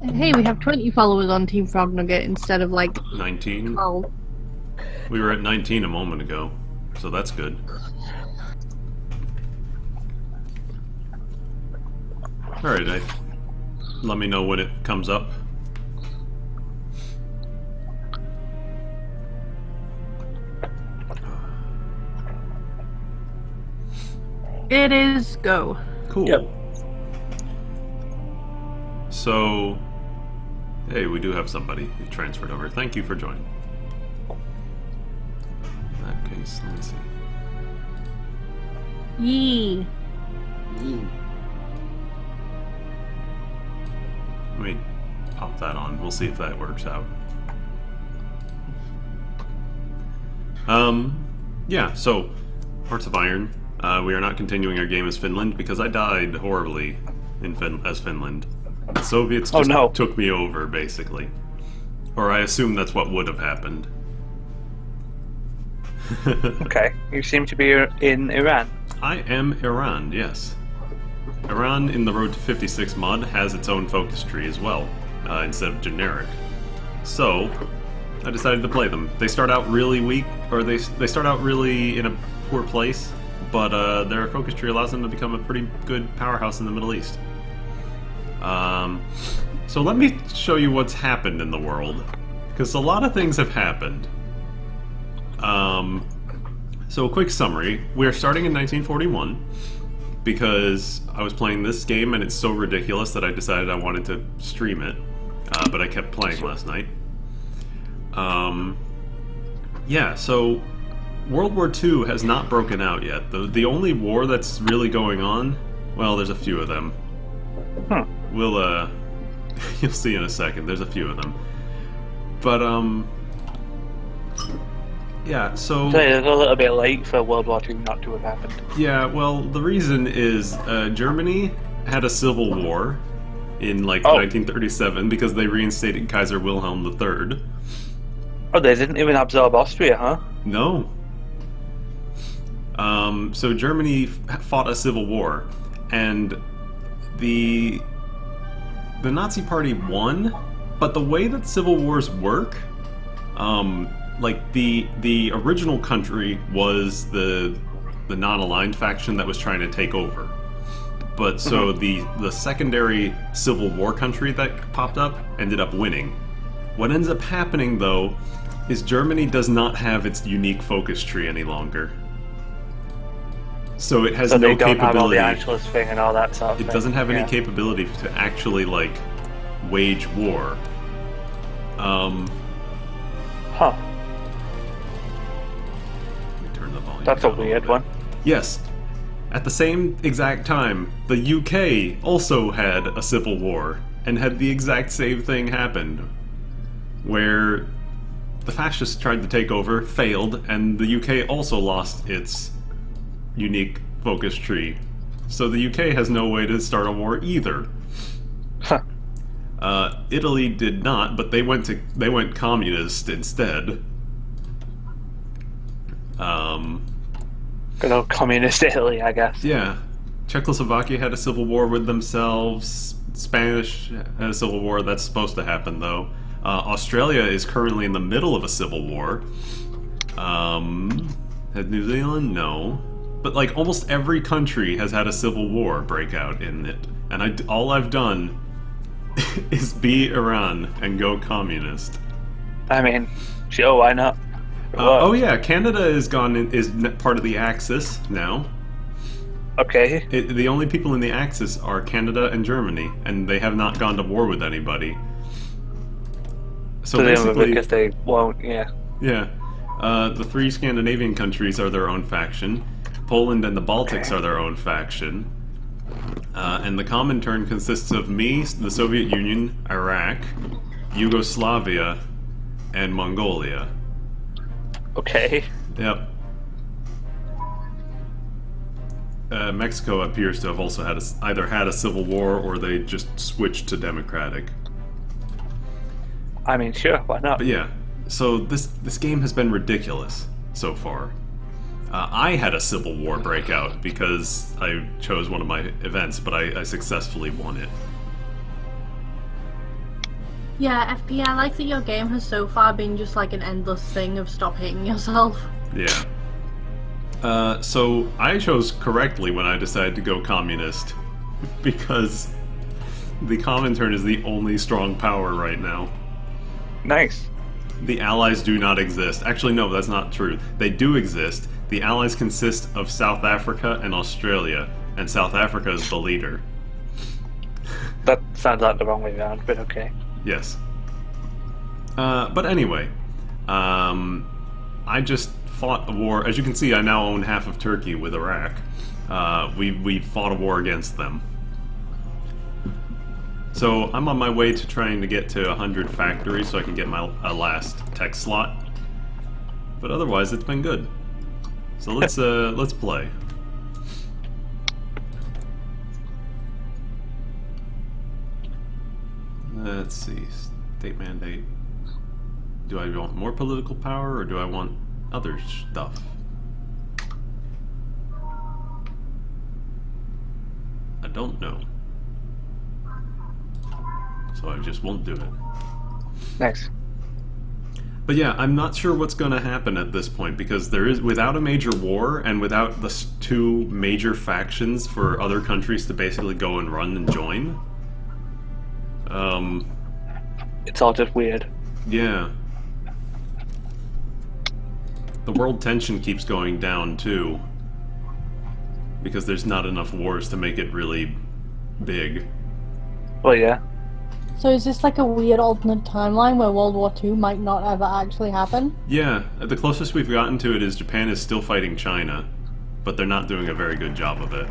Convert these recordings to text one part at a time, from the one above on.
Hey, we have 20 followers on Team Frog Nugget instead of like 19? 12. We were at 19 a moment ago, so that's good. Alright, let me know when it comes up. It is go. Cool. Yep. So, hey, we do have somebody who transferred over. Thank you for joining. In that case, let me see. Yee. Let me pop that on. We'll see if that works out. Yeah, so, Hearts of Iron. We are not continuing our game as Finland because I died horribly as Finland. The Soviets just took me over, basically. Or I assume that's what would have happened. Okay, you seem to be in Iran. I am Iran, yes. Iran in the Road to 56 mod has its own focus tree as well, instead of generic. So, I decided to play them. They start out really weak, or they start out really in a poor place, but their focus tree allows them to become a pretty good powerhouse in the Middle East. So let me show you what's happened in the world, because a lot of things have happened. So a quick summary. We're starting in 1941, because I was playing this game and it's so ridiculous that I decided I wanted to stream it, but I kept playing last night. Yeah, so World War II has not broken out yet. The only war that's really going on, well, there's a few of them. We'll, you'll see in a second, there's a few of them. But, yeah, so... It's a little bit late for World War II not to have happened. Yeah, well, the reason is, Germany had a civil war in, like, 1937 because they reinstated Kaiser Wilhelm III. Oh, they didn't even absorb Austria, huh? No. So Germany fought a civil war, and the Nazi Party won, but the way that civil wars work, like the original country was the non-aligned faction that was trying to take over. But so the secondary civil war country that popped up ended up winning. What ends up happening though is Germany does not have its unique focus tree any longer. So it has no capability. So they don't have all the Anschluss thing and all that sort of thing. It doesn't have any capability to actually, like, wage war. Huh. Let me turn the volume That's a down weird bit. one. Yes. At the same exact time, the UK also had a civil war, and had the exact same thing happen, where the fascists tried to take over, failed, and the UK also lost its unique focus tree. So the UK has no way to start a war either. Huh. Italy did not, but they went communist instead. Good old communist Italy, I guess. Yeah. Czechoslovakia had a civil war with themselves. Spanish had a civil war. That's supposed to happen, though. Australia is currently in the middle of a civil war. Had New Zealand? No. But, like, almost every country has had a civil war break out in it. And all I've done is be Iran and go communist. I mean, sure, why not? Oh yeah, Canada is part of the Axis now. Okay. The only people in the Axis are Canada and Germany, and they have not gone to war with anybody. So basically, because they won't, yeah. Yeah. The three Scandinavian countries are their own faction. Poland and the Baltics are their own faction. And the Comintern consists of me, the Soviet Union, Iraq, Yugoslavia, and Mongolia. Okay. Yep. Mexico appears to have also had either had a civil war or they just switched to democratic. I mean, sure, why not? But yeah, so this game has been ridiculous so far. I had a civil war breakout because I chose one of my events, but I successfully won it. Yeah, FP, I like that your game has so far been just like an endless thing of stop hating yourself. Yeah. So I chose correctly when I decided to go communist, because the Comintern is the only strong power right now. Nice. The Allies do not exist. Actually, no, that's not true. They do exist. The Allies consist of South Africa and Australia, and South Africa is the leader. That sounds like the wrong way around, but okay. Yes. But anyway, I just fought a war. As you can see, I now own half of Turkey with Iraq. We fought a war against them. So I'm on my way to trying to get to 100 factories so I can get my last tech slot. But otherwise, it's been good. So let's play. Let's see. State mandate. Do I want more political power or do I want other stuff? I don't know. So I just won't do it. Nice. But yeah, I'm not sure what's going to happen at this point, because there is, without a major war and without the two major factions for other countries to basically go and run and join. It's all just weird. Yeah. The world tension keeps going down too, because there's not enough wars to make it really big. Well, yeah. So is this like a weird alternate timeline where World War II might not ever actually happen? Yeah, the closest we've gotten to it is Japan is still fighting China, but they're not doing a very good job of it.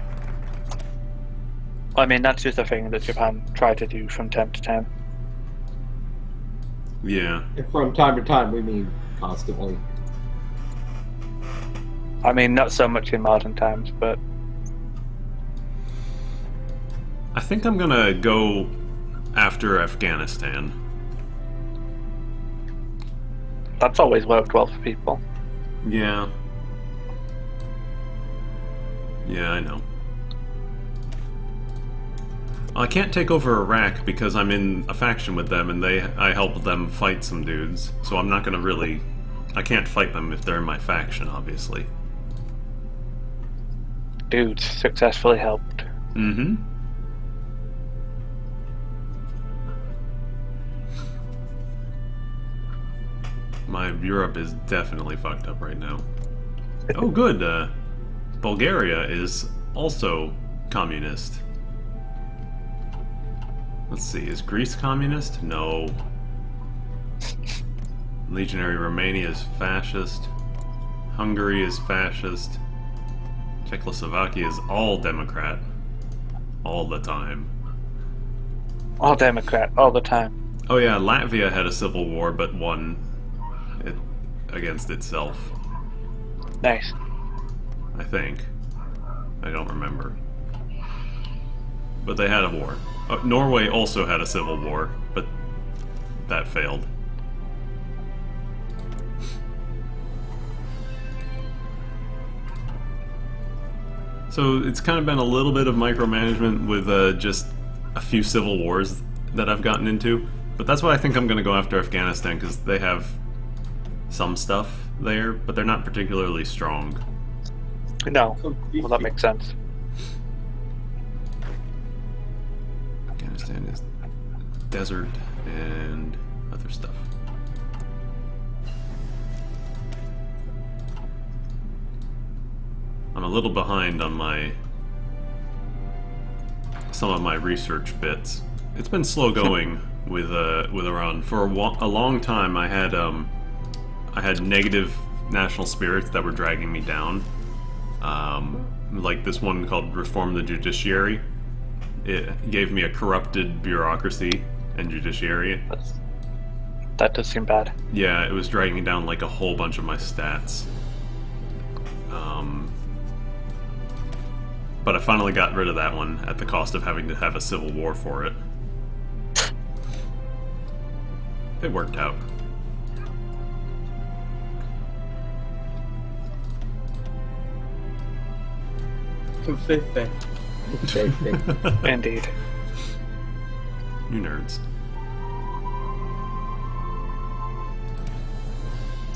I mean, that's just a thing that Japan tried to do from time to time. Yeah. And from time to time, we mean constantly. I mean, not so much in modern times, but I think I'm gonna go after Afghanistan. that's always worked well for people. Yeah. Yeah, I know. I can't take over Iraq because I'm in a faction with them and I help them fight some dudes. So I'm not gonna really... I can't fight them if they're in my faction, obviously. Dudes successfully helped. Mm-hmm. My Europe is definitely fucked up right now. Oh, good. Bulgaria is also communist. Let's see, is Greece communist? No. Legionary Romania is fascist. Hungary is fascist. Czechoslovakia is all Democrat. All the time. All Democrat, all the time. Oh yeah, Latvia had a civil war but won it against itself. Nice. I think. I don't remember. But they had a war. Norway also had a civil war, but that failed. So it's kind of been a little bit of micromanagement with just a few civil wars that I've gotten into. But that's why I think I'm going to go after Afghanistan, because they have some stuff there, but they're not particularly strong. No. Well, that makes sense. Afghanistan is desert and other stuff. I'm a little behind on some of my research bits. It's been slow going with Iran. For a long time I had negative national spirits that were dragging me down. Like this one called Reform the Judiciary. It gave me a corrupted bureaucracy and judiciary. That does seem bad. Yeah, it was dragging down like a whole bunch of my stats. But I finally got rid of that one at the cost of having to have a civil war for it. It worked out. Confefe. Indeed. You nerds.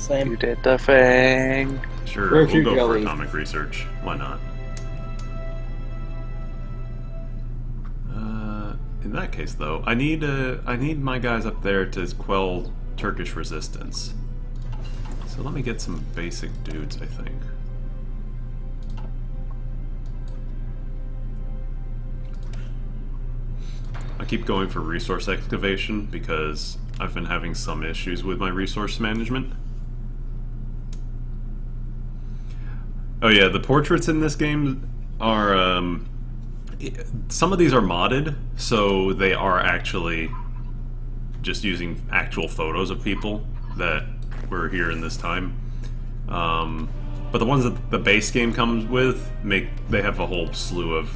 Same. You did the thing. Sure, Where's we'll your go for jelly? atomic research. Why not? In that case, though, I need my guys up there to quell Turkish resistance. So let me get some basic dudes, I think. I keep going for resource excavation because I've been having some issues with my resource management. Oh yeah, the portraits in this game are, some of these are modded, so they are actually just using actual photos of people that were here in this time. But the ones that the base game comes with, they have a whole slew of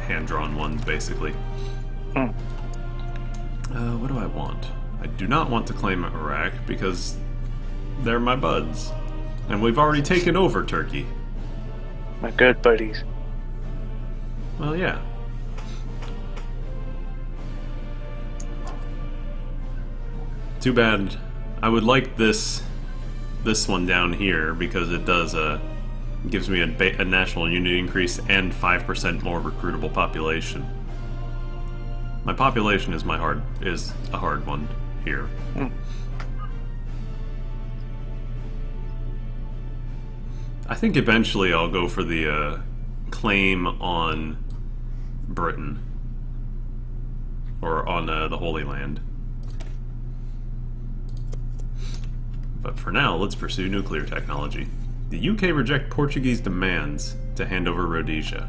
hand-drawn ones, basically. What do I want? I do not want to claim Iraq because they're my buds. And we've already taken over Turkey. My good buddies. Well, yeah. Too bad. I would like this one down here because it does gives me a national unity increase and 5% more recruitable population. My population is a hard one here. I think eventually I'll go for the claim on Britain or on the Holy Land. But for now, let's pursue nuclear technology. The UK reject Portuguese demands to hand over Rhodesia.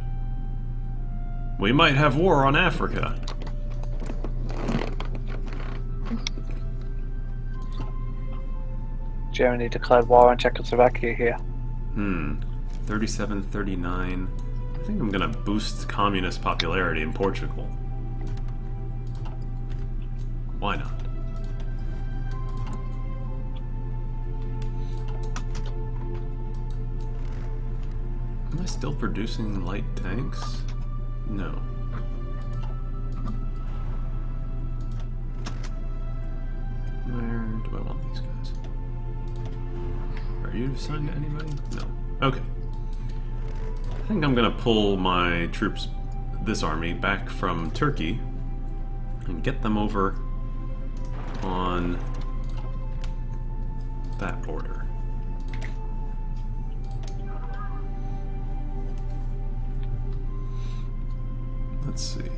We might have war on Africa. Germany declared war on Czechoslovakia here. 37, 39. I think I'm gonna boost communist popularity in Portugal. Why not? Am I still producing light tanks? No. Where do I want these guys? Are you assigned to anybody? No. Okay. I think I'm gonna pull my troops, this army, back from Turkey and get them over on that border. Let's see.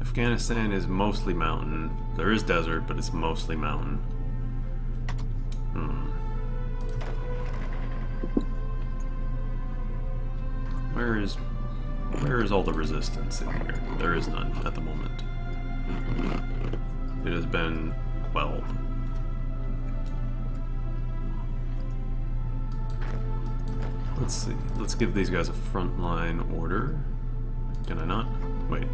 Afghanistan is mostly mountain. There is desert, but it's mostly mountain. Where is all the resistance in here? There is none at the moment. It has been quelled. Let's see. Let's give these guys a frontline order. Can I not? Wait.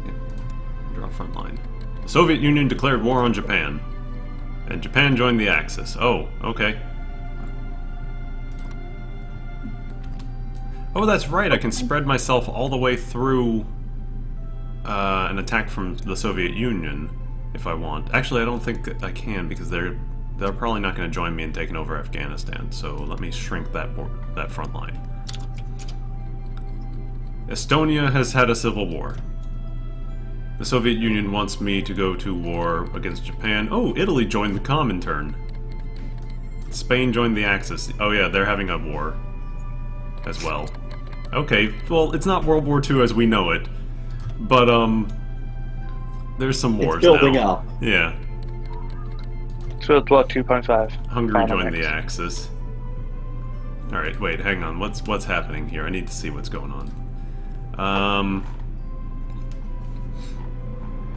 Yeah. Draw frontline. The Soviet Union declared war on Japan. And Japan joined the Axis. Oh, okay. Oh, that's right. I can spread myself all the way through an attack from the Soviet Union if I want. Actually, I don't think I can because they're probably not going to join me in taking over Afghanistan. So let me shrink that front line. Estonia has had a civil war. The Soviet Union wants me to go to war against Japan. Oh, Italy joined the Comintern. Spain joined the Axis. Oh yeah, they're having a war as well. Okay, well, it's not World War II as we know it, but there's some wars It's building now. up. Yeah. So it's what, 2.5? Hungary joined the Axis. Alright, wait, hang on. What's happening here? I need to see what's going on.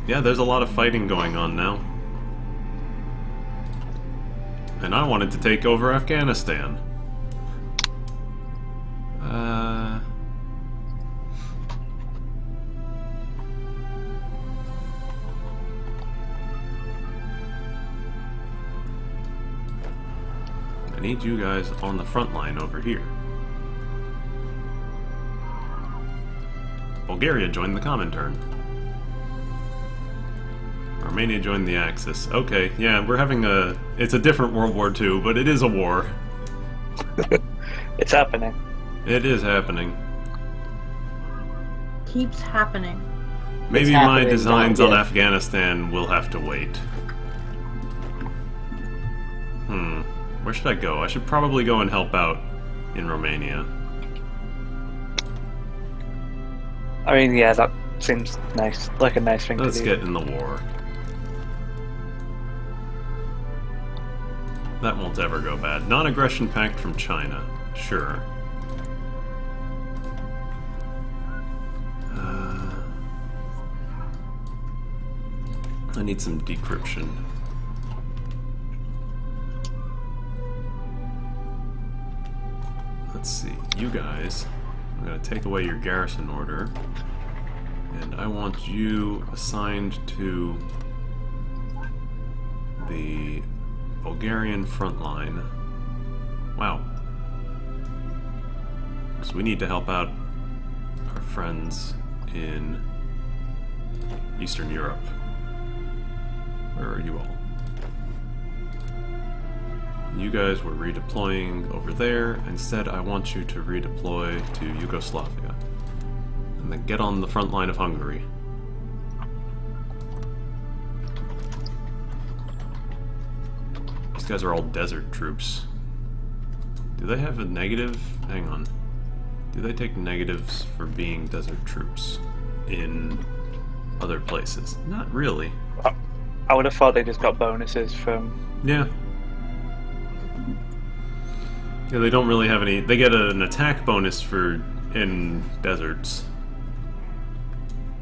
Yeah, there's a lot of fighting going on now. And I wanted to take over Afghanistan. I need you guys on the front line over here. Bulgaria joined the Comintern. Romania joined the Axis. Okay, yeah, we're having a... It's a different World War II, but it is a war. It's happening. It is happening. Keeps happening. Maybe It's my happening, designs not on yet. Afghanistan will have to wait. Where should I go? I should probably go and help out in Romania. I mean, yeah, that seems nice. Like a nice thing Let's to do. get in the war. That won't ever go bad. Non-aggression pact from China. Sure. I need some decryption. Let's see. You guys, I'm going to take away your garrison order. And I want you assigned to the Bulgarian front line. Wow. So we need to help out our friends in Eastern Europe. Where are you all? You guys were redeploying over there. Instead, I want you to redeploy to Yugoslavia. And then get on the front line of Hungary. These guys are all desert troops. Do they have a negative? Hang on. Do they take negatives for being desert troops in other places? Not really. I would have thought they just got bonuses from. Yeah. Yeah, they don't really have any. They get an attack bonus for in deserts.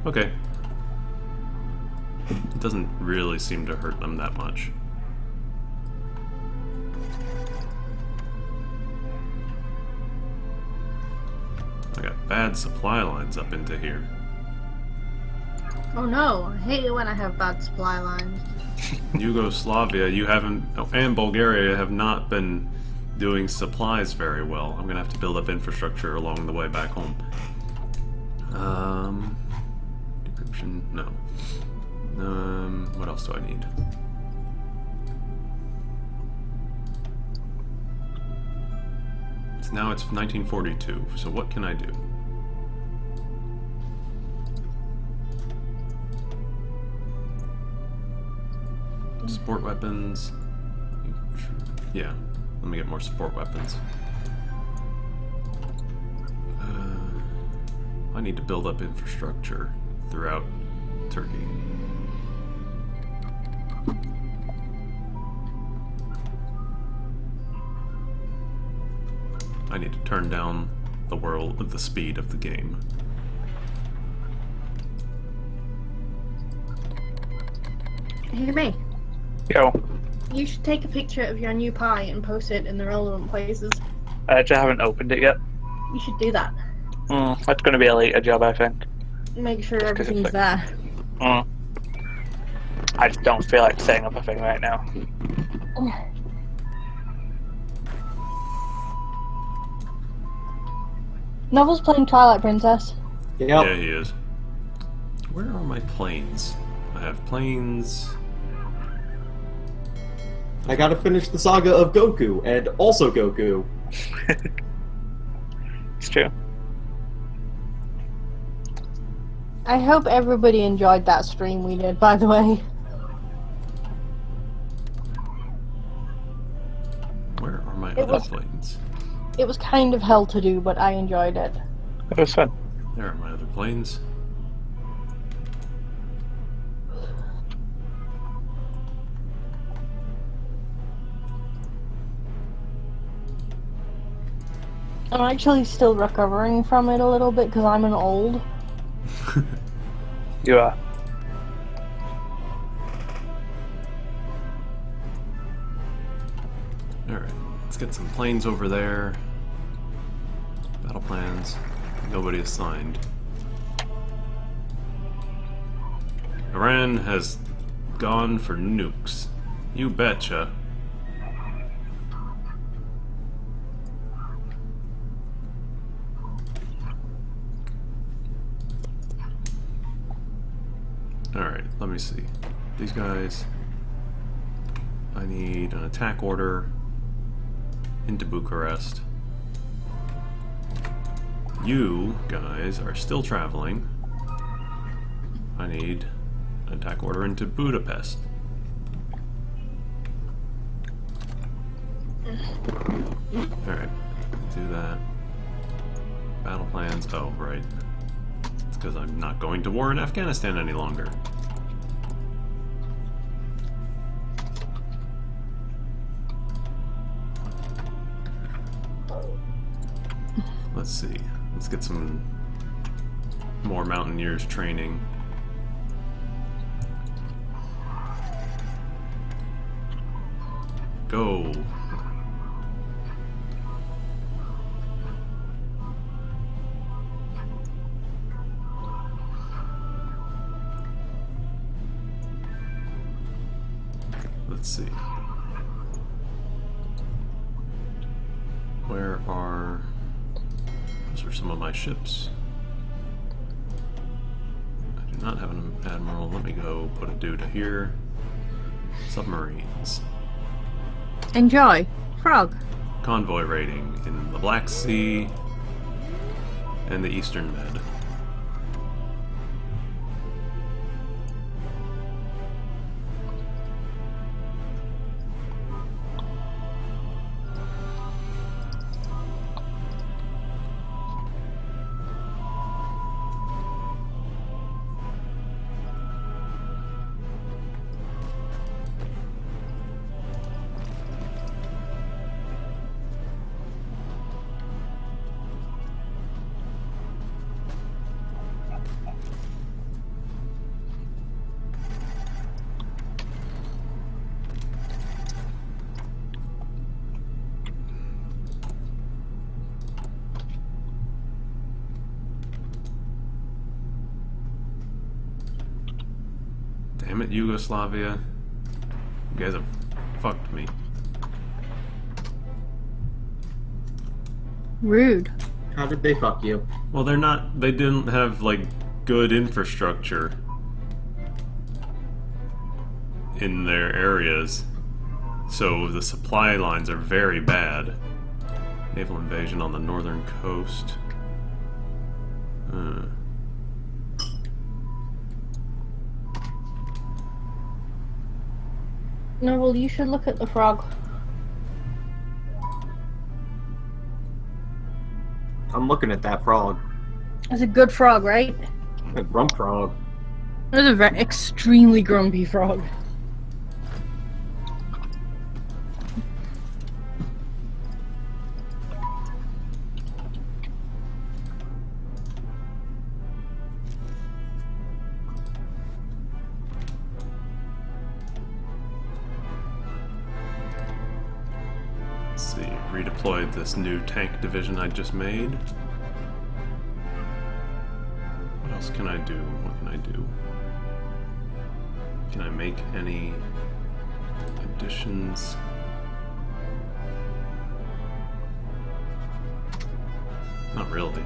Okay. It doesn't really seem to hurt them that much. I got bad supply lines up into here. Oh no, I hate it when I have bad supply lines. Yugoslavia, you haven't, oh, and Bulgaria have not been doing supplies very well. I'm gonna have to build up infrastructure along the way back home. Decryption, no. What else do I need? So now it's 1942, so what can I do? Support weapons. Yeah, let me get more support weapons. I need to build up infrastructure throughout Turkey. I need to turn down the speed of the game. Hey, me. Yo, You should take a picture of your new pie and post it in the relevant places. I actually haven't opened it yet. You should do that. That's going to be a later job, I think. Make sure 'cause it's everything's like- there. I just don't feel like setting up a thing right now. Neville's playing Twilight Princess. Yep. Yeah, he is. Where are my planes? I have planes. I gotta finish the saga of Goku, and also Goku. It's true. I hope everybody enjoyed that stream we did, by the way. Where are my It other was- planes? It was kind of hell to do, but I enjoyed it. It was fun. There are my other planes. I'm actually still recovering from it a little bit because I'm an old. You are. Alright, let's get some planes over there. Battle plans. Nobody assigned. Iran has gone for nukes. You betcha. Alright, let me see. These guys... I need an attack order into Bucharest. You guys are still traveling. I need an attack order into Budapest. Alright, do that. Battle plans. Oh, right. It's because I'm not going to war in Afghanistan any longer. Let's see. Let's get some more Mountaineers training. Go! Let's see. Where are... Those are some of my ships. I do not have an admiral. Let me go put a dude here. Submarines. Enjoy. Frog. Convoy raiding in the Black Sea and the Eastern Med. Damn it, Yugoslavia. You guys have fucked me. Rude. How did they fuck you? Well, they didn't have, like, good infrastructure in their areas. So the supply lines are very bad. Naval invasion on the northern coast. No, well, you should look at the frog. I'm looking at that frog. It's a good frog, right? A grump frog. It's a very extremely grumpy frog. Let's see, redeployed this new tank division I just made. What else can I do? What can I do? Can I make any additions? Not really.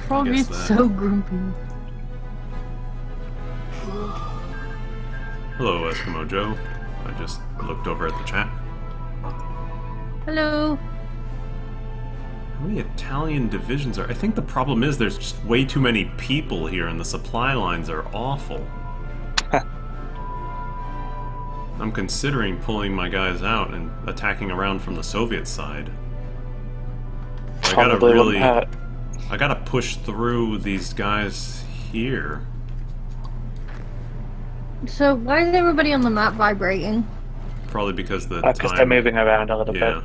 Frog is that. so grumpy. Hello, Eskimo Joe. I just looked over at the chat. Hello. How many Italian divisions are... I think the problem is there's just way too many people here and the supply lines are awful. I'm considering pulling my guys out and attacking around from the Soviet side. I gotta really... I gotta push through these guys here. So, why is everybody on the map vibrating? Probably because the Because they're moving around a little bit.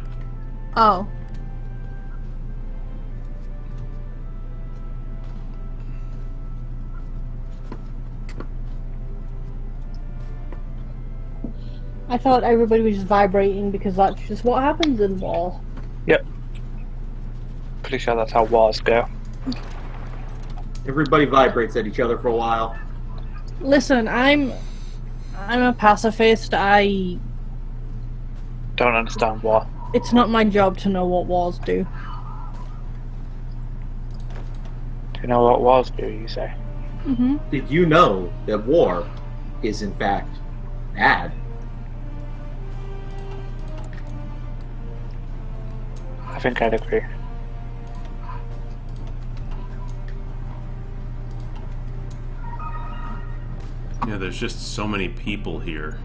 Oh. I thought everybody was just vibrating because that's just what happens in war. Yep. Pretty sure that's how wars go. Everybody vibrates at each other for a while. Listen, I'm a pacifist. Don't understand war. It's not my job to know what wars do. Do you know what wars do, you say? Mm-hmm. Did you know that war is in fact bad? I think I'd agree. Yeah, there's just so many people here.